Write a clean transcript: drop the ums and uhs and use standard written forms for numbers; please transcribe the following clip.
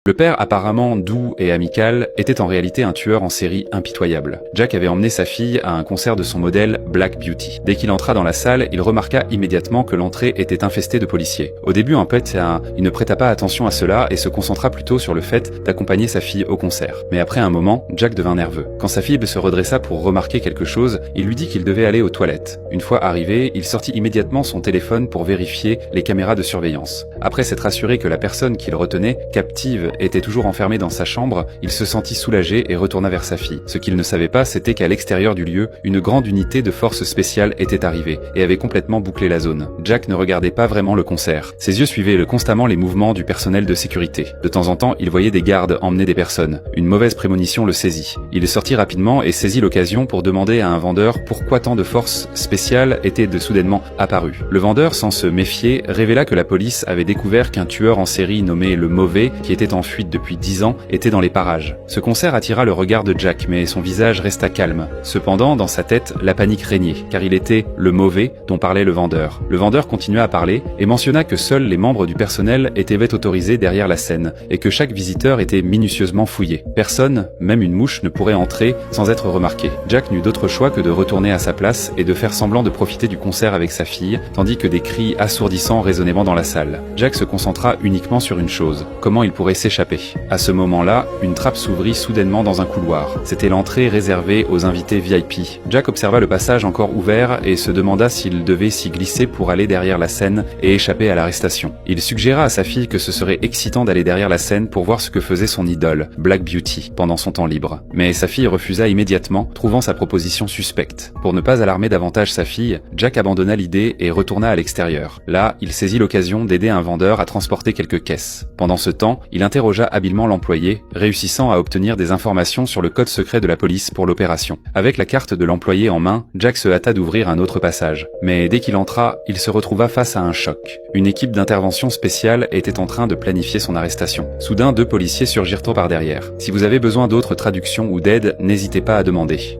Le père, apparemment doux et amical, était en réalité un tueur en série impitoyable. Jack avait emmené sa fille à un concert de son modèle Black Beauty. Dès qu'il entra dans la salle, il remarqua immédiatement que l'entrée était infestée de policiers. Au début, en fait, il ne prêta pas attention à cela et se concentra plutôt sur le fait d'accompagner sa fille au concert. Mais après un moment, Jack devint nerveux. Quand sa fille se redressa pour remarquer quelque chose, il lui dit qu'il devait aller aux toilettes. Une fois arrivé, il sortit immédiatement son téléphone pour vérifier les caméras de surveillance. Après s'être assuré que la personne qu'il retenait, captive, était toujours enfermé dans sa chambre, il se sentit soulagé et retourna vers sa fille. Ce qu'il ne savait pas, c'était qu'à l'extérieur du lieu, une grande unité de forces spéciales était arrivée et avait complètement bouclé la zone. Jack ne regardait pas vraiment le concert. Ses yeux suivaient constamment les mouvements du personnel de sécurité. De temps en temps, il voyait des gardes emmener des personnes. Une mauvaise prémonition le saisit. Il sortit rapidement et saisit l'occasion pour demander à un vendeur pourquoi tant de forces spéciales étaient soudainement apparues. Le vendeur, sans se méfier, révéla que la police avait découvert qu'un tueur en série nommé le Mauvais, qui était en fuite depuis 10 ans, était dans les parages. Ce concert attira le regard de Jack, mais son visage resta calme. Cependant, dans sa tête, la panique régnait, car il était le Mauvais dont parlait le vendeur. Le vendeur continua à parler et mentionna que seuls les membres du personnel étaient autorisés derrière la scène, et que chaque visiteur était minutieusement fouillé. Personne, même une mouche, ne pourrait entrer sans être remarqué. Jack n'eut d'autre choix que de retourner à sa place et de faire semblant de profiter du concert avec sa fille, tandis que des cris assourdissants résonnaient dans la salle. Jack se concentra uniquement sur une chose: comment il pourrait s'échapper. À ce moment-là, une trappe s'ouvrit soudainement dans un couloir. C'était l'entrée réservée aux invités VIP. Jack observa le passage encore ouvert et se demanda s'il devait s'y glisser pour aller derrière la scène et échapper à l'arrestation. Il suggéra à sa fille que ce serait excitant d'aller derrière la scène pour voir ce que faisait son idole, Black Beauty, pendant son temps libre. Mais sa fille refusa immédiatement, trouvant sa proposition suspecte. Pour ne pas alarmer davantage sa fille, Jack abandonna l'idée et retourna à l'extérieur. Là, il saisit l'occasion d'aider un vendeur à transporter quelques caisses. Pendant ce temps, il interrogea habilement l'employé, réussissant à obtenir des informations sur le code secret de la police pour l'opération. Avec la carte de l'employé en main, Jack se hâta d'ouvrir un autre passage. Mais dès qu'il entra, il se retrouva face à un choc. Une équipe d'intervention spéciale était en train de planifier son arrestation. Soudain, 2 policiers surgirent par derrière. Si vous avez besoin d'autres traductions ou d'aide, n'hésitez pas à demander.